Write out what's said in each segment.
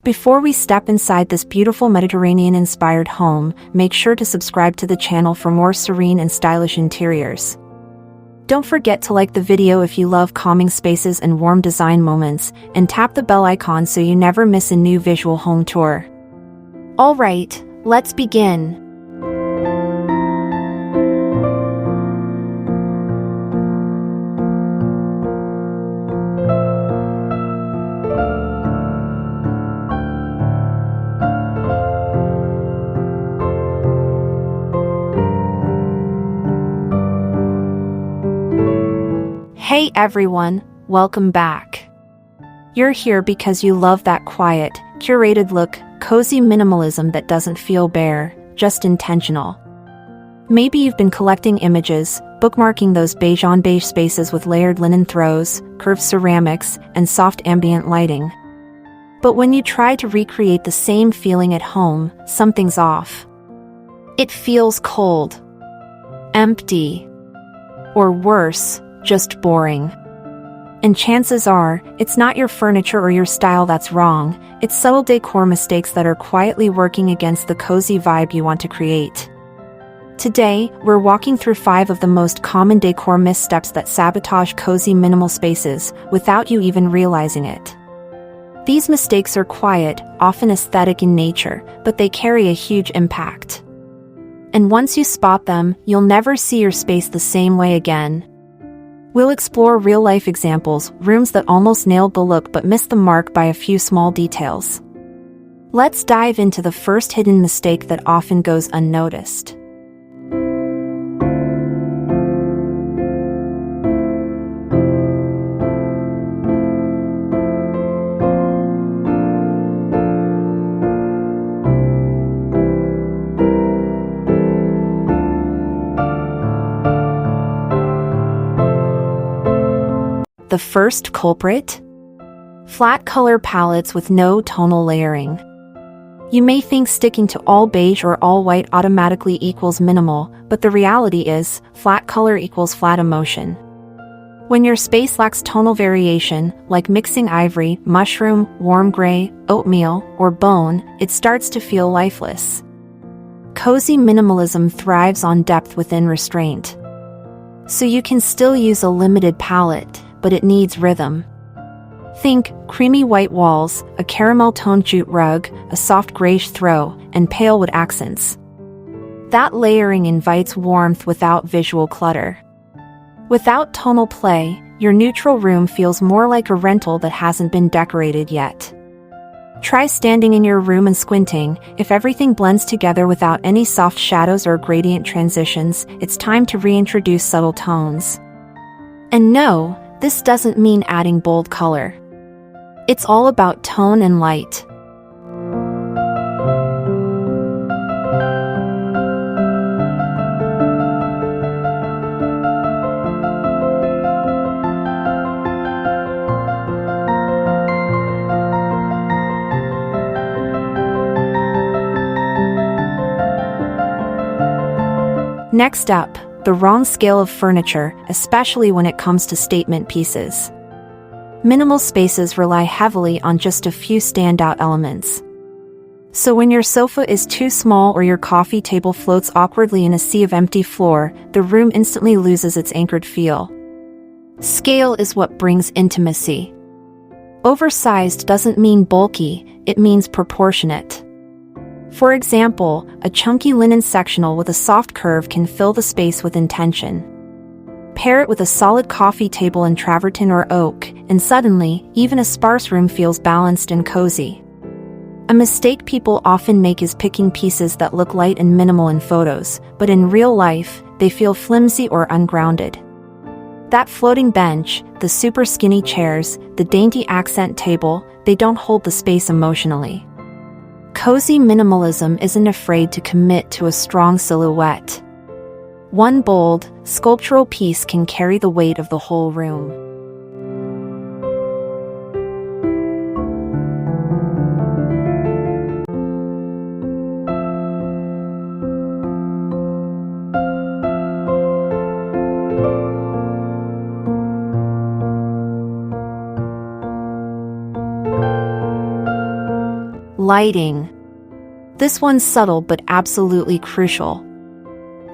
Before we step inside this beautiful Mediterranean-inspired home, make sure to subscribe to the channel for more serene and stylish interiors. Don't forget to like the video if you love calming spaces and warm design moments, and tap the bell icon so you never miss a new visual home tour. Alright, let's begin. Hey everyone, welcome back. You're here because you love that quiet, curated look, cozy minimalism that doesn't feel bare, just intentional. Maybe you've been collecting images, bookmarking those beige-on-beige spaces with layered linen throws, curved ceramics, and soft ambient lighting. But when you try to recreate the same feeling at home, something's off. It feels cold, empty, or worse, just boring. And chances are, it's not your furniture or your style that's wrong, it's subtle decor mistakes that are quietly working against the cozy vibe you want to create. Today, we're walking through 5 of the most common decor missteps that sabotage cozy minimal spaces, without you even realizing it. These mistakes are quiet, often aesthetic in nature, but they carry a huge impact. And once you spot them, you'll never see your space the same way again. We'll explore real-life examples, rooms that almost nailed the look but missed the mark by a few small details. Let's dive into the first hidden mistake that often goes unnoticed. The first culprit? Flat color palettes with no tonal layering. You may think sticking to all beige or all white automatically equals minimal, but the reality is, flat color equals flat emotion. When your space lacks tonal variation, like mixing ivory, mushroom, warm gray, oatmeal, or bone, it starts to feel lifeless. Cozy minimalism thrives on depth within restraint. So you can still use a limited palette, but it needs rhythm. Think creamy white walls, a caramel-toned jute rug, a soft grayish throw, and pale wood accents. That layering invites warmth without visual clutter. Without tonal play, your neutral room feels more like a rental that hasn't been decorated yet. Try standing in your room and squinting. If everything blends together without any soft shadows or gradient transitions, it's time to reintroduce subtle tones. And no, this doesn't mean adding bold color. It's all about tone and light. Next up, the wrong scale of furniture, especially when it comes to statement pieces. Minimal spaces rely heavily on just a few standout elements. So when your sofa is too small or your coffee table floats awkwardly in a sea of empty floor, the room instantly loses its anchored feel. Scale is what brings intimacy. Oversized doesn't mean bulky, it means proportionate. For example, a chunky linen sectional with a soft curve can fill the space with intention. Pair it with a solid coffee table in travertine or oak, and suddenly, even a sparse room feels balanced and cozy. A mistake people often make is picking pieces that look light and minimal in photos, but in real life, they feel flimsy or ungrounded. That floating bench, the super skinny chairs, the dainty accent table, they don't hold the space emotionally. Cozy minimalism isn't afraid to commit to a strong silhouette. One bold, sculptural piece can carry the weight of the whole room. Lighting. This one's subtle but absolutely crucial.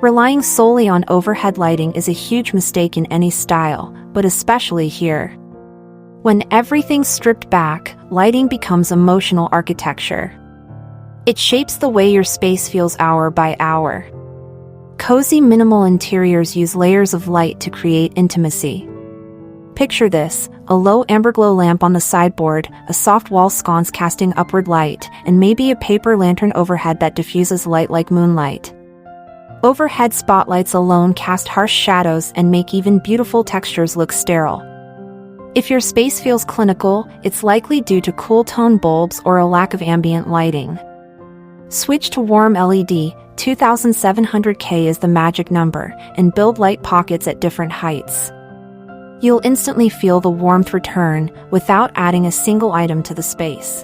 Relying solely on overhead lighting is a huge mistake in any style, but especially here. When everything's stripped back, lighting becomes emotional architecture. It shapes the way your space feels hour by hour. Cozy minimal interiors use layers of light to create intimacy. Picture this: a low amberglow lamp on the sideboard, a soft wall sconce casting upward light, and maybe a paper lantern overhead that diffuses light like moonlight. Overhead spotlights alone cast harsh shadows and make even beautiful textures look sterile. If your space feels clinical, it's likely due to cool tone bulbs or a lack of ambient lighting. Switch to warm LED, 2700K is the magic number, and build light pockets at different heights. You'll instantly feel the warmth return without adding a single item to the space.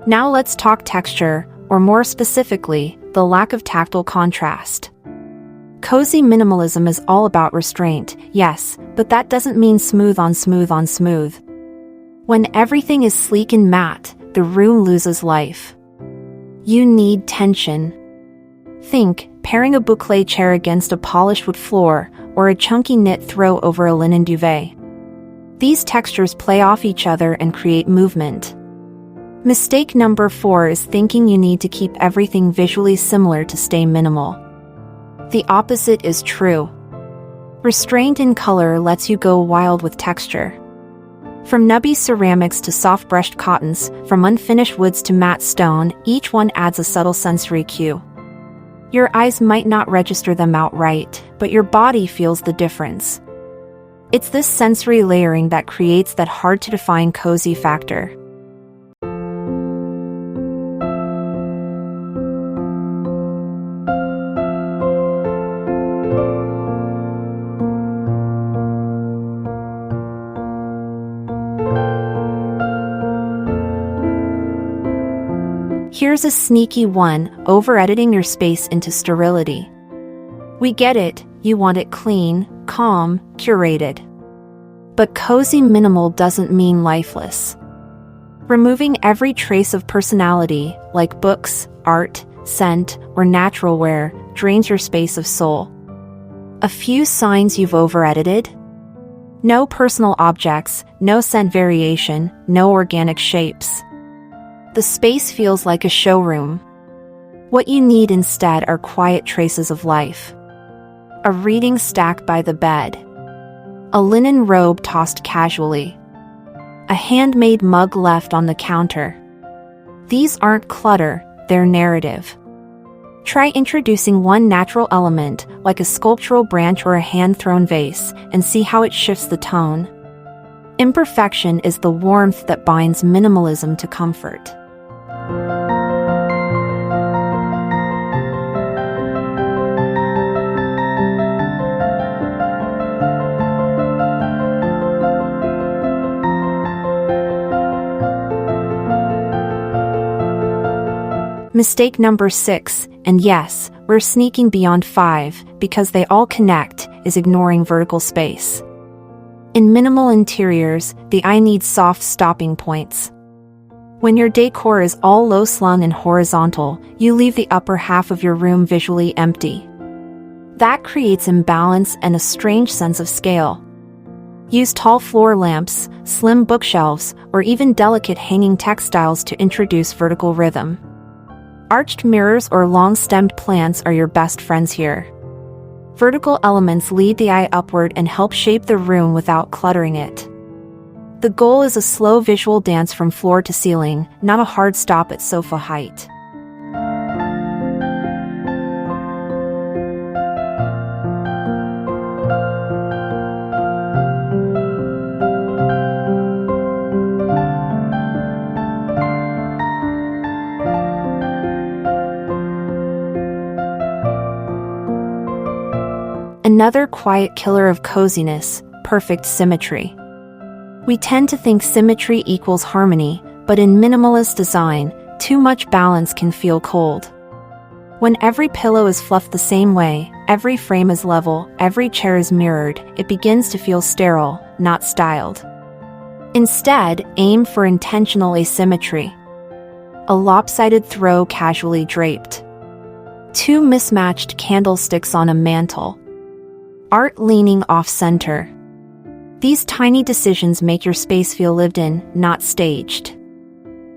Now let's talk texture, or more specifically, the lack of tactile contrast. Cozy minimalism is all about restraint, yes, but that doesn't mean smooth on smooth on smooth. When everything is sleek and matte, the room loses life. You need tension. Think, pairing a boucle chair against a polished wood floor, or a chunky knit throw over a linen duvet. These textures play off each other and create movement. Mistake number 4 is thinking you need to keep everything visually similar to stay minimal. The opposite is true. Restraint in color lets you go wild with texture. From nubby ceramics to soft brushed cottons, from unfinished woods to matte stone, each one adds a subtle sensory cue. Your eyes might not register them outright, but your body feels the difference. It's this sensory layering that creates that hard-to-define cozy factor. Here's a sneaky one: over-editing your space into sterility. We get it, you want it clean, calm, curated. But cozy minimal doesn't mean lifeless. Removing every trace of personality, like books, art, scent, or natural wear, drains your space of soul. A few signs you've over-edited? No personal objects, no scent variation, no organic shapes. The space feels like a showroom. What you need instead are quiet traces of life. A reading stack by the bed. A linen robe tossed casually. A handmade mug left on the counter. These aren't clutter, they're narrative. Try introducing one natural element, like a sculptural branch or a hand-thrown vase, and see how it shifts the tone. Imperfection is the warmth that binds minimalism to comfort. Mistake number 6, and yes, we're sneaking beyond 5, because they all connect, is ignoring vertical space. In minimal interiors, the eye needs soft stopping points. When your decor is all low-slung and horizontal, you leave the upper half of your room visually empty. That creates imbalance and a strange sense of scale. Use tall floor lamps, slim bookshelves, or even delicate hanging textiles to introduce vertical rhythm. Arched mirrors or long-stemmed plants are your best friends here. Vertical elements lead the eye upward and help shape the room without cluttering it. The goal is a slow visual dance from floor to ceiling, not a hard stop at sofa height. Another quiet killer of coziness: perfect symmetry. We tend to think symmetry equals harmony, but in minimalist design, too much balance can feel cold. When every pillow is fluffed the same way, every frame is level, every chair is mirrored, it begins to feel sterile, not styled. Instead, aim for intentional asymmetry. A lopsided throw casually draped. 2 mismatched candlesticks on a mantel. Art leaning off-center. These tiny decisions make your space feel lived in, not staged.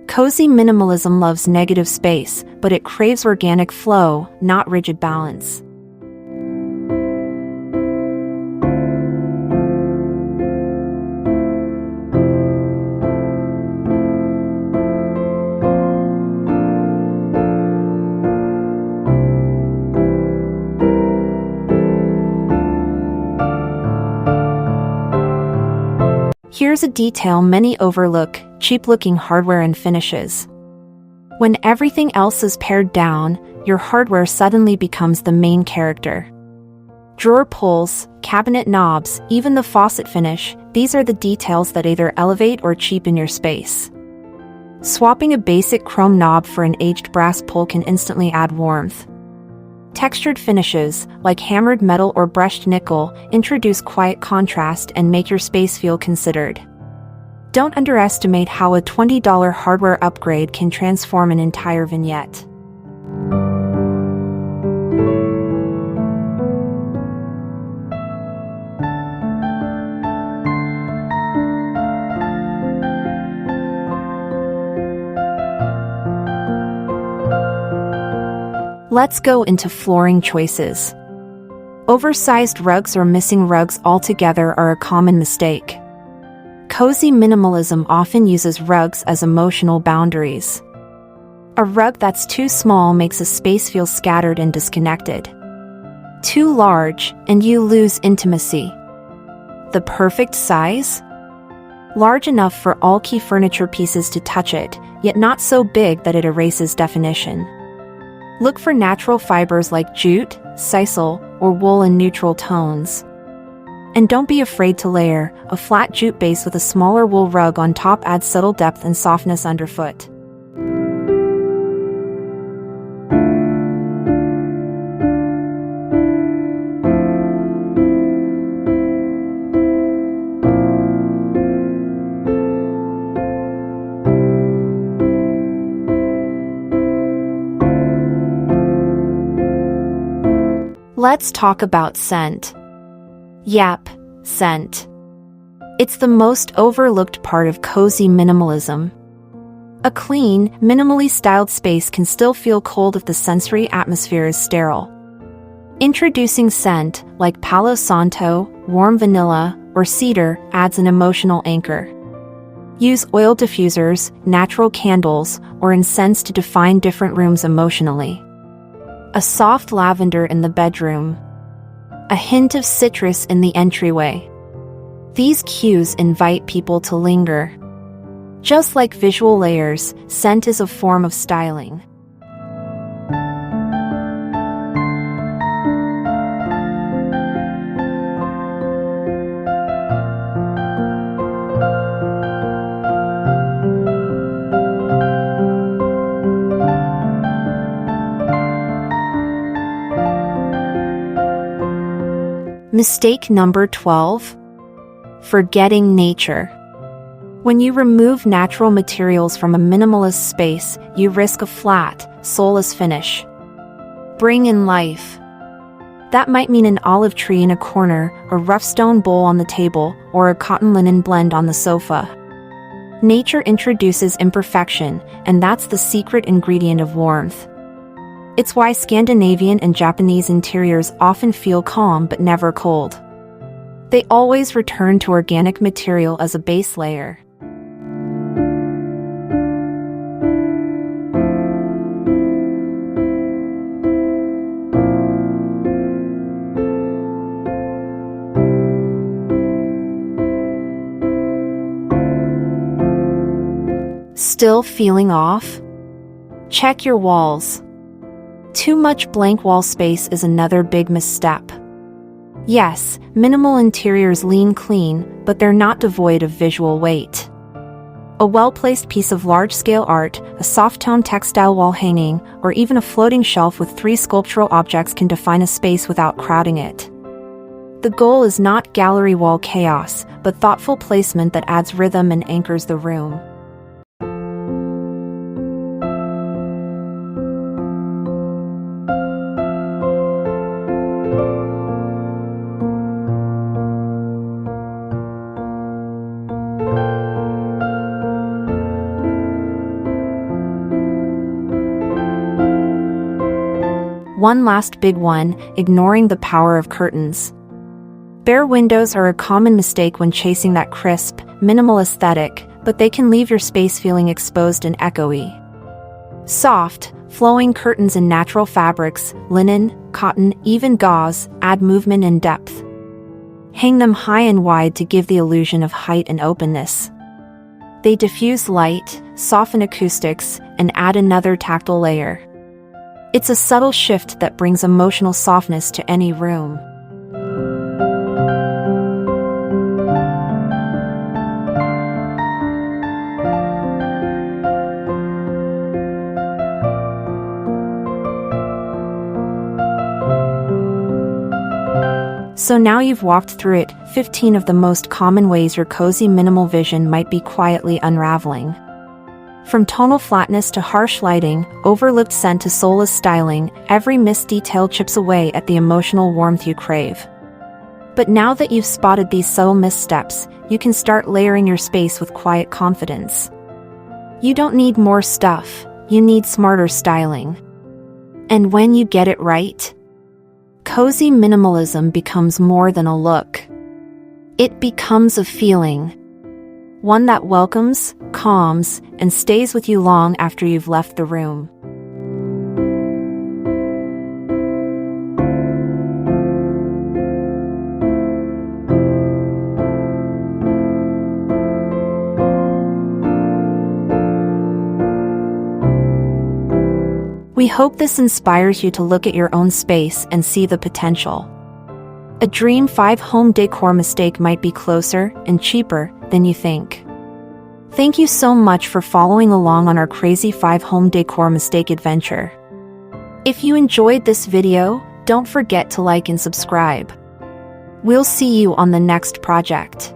Cozy minimalism loves negative space, but it craves organic flow, not rigid balance. Here's a detail many overlook: cheap-looking hardware and finishes. When everything else is pared down, your hardware suddenly becomes the main character. Drawer pulls, cabinet knobs, even the faucet finish, these are the details that either elevate or cheapen your space. Swapping a basic chrome knob for an aged brass pull can instantly add warmth. Textured finishes, like hammered metal or brushed nickel, introduce quiet contrast and make your space feel considered. Don't underestimate how a $20 hardware upgrade can transform an entire vignette. Let's go into flooring choices. Oversized rugs or missing rugs altogether are a common mistake. Cozy minimalism often uses rugs as emotional boundaries. A rug that's too small makes a space feel scattered and disconnected. Too large, and you lose intimacy. The perfect size? Large enough for all key furniture pieces to touch it, yet not so big that it erases definition. Look for natural fibers like jute, sisal, or wool in neutral tones. And don't be afraid to layer. A flat jute base with a smaller wool rug on top adds subtle depth and softness underfoot. Let's talk about scent. Yep, scent. It's the most overlooked part of cozy minimalism. A clean, minimally styled space can still feel cold if the sensory atmosphere is sterile. Introducing scent, like Palo Santo, warm vanilla, or cedar, adds an emotional anchor. Use oil diffusers, natural candles, or incense to define different rooms emotionally. A soft lavender in the bedroom. A hint of citrus in the entryway. These cues invite people to linger. Just like visual layers, scent is a form of styling. Mistake number 12. Forgetting nature. When you remove natural materials from a minimalist space, you risk a flat, soulless finish. Bring in life. That might mean an olive tree in a corner, a rough stone bowl on the table, or a cotton linen blend on the sofa. Nature introduces imperfection, and that's the secret ingredient of warmth. It's why Scandinavian and Japanese interiors often feel calm but never cold. They always return to organic material as a base layer. Still feeling off? Check your walls. Too much blank wall space is another big misstep. Yes, minimal interiors lean clean, but they're not devoid of visual weight. A well-placed piece of large-scale art, a soft-tone textile wall hanging, or even a floating shelf with 3 sculptural objects can define a space without crowding it. The goal is not gallery wall chaos, but thoughtful placement that adds rhythm and anchors the room. One last big one, ignoring the power of curtains. Bare windows are a common mistake when chasing that crisp, minimal aesthetic, but they can leave your space feeling exposed and echoey. Soft, flowing curtains in natural fabrics, linen, cotton, even gauze, add movement and depth. Hang them high and wide to give the illusion of height and openness. They diffuse light, soften acoustics, and add another tactile layer. It's a subtle shift that brings emotional softness to any room. So now you've walked through it, 15 of the most common ways your cozy minimal vision might be quietly unraveling. From tonal flatness to harsh lighting, overlooked scent to soulless styling, every missed detail chips away at the emotional warmth you crave. But now that you've spotted these subtle missteps, you can start layering your space with quiet confidence. You don't need more stuff, you need smarter styling. And when you get it right, cozy minimalism becomes more than a look. It becomes a feeling. One that welcomes, calms, and stays with you long after you've left the room. We hope this inspires you to look at your own space and see the potential. A Dream 5 home decor mistake might be closer and cheaper than you think. Thank you so much for following along on our crazy 5 home decor mistake adventure. If you enjoyed this video, don't forget to like and subscribe. We'll see you on the next project.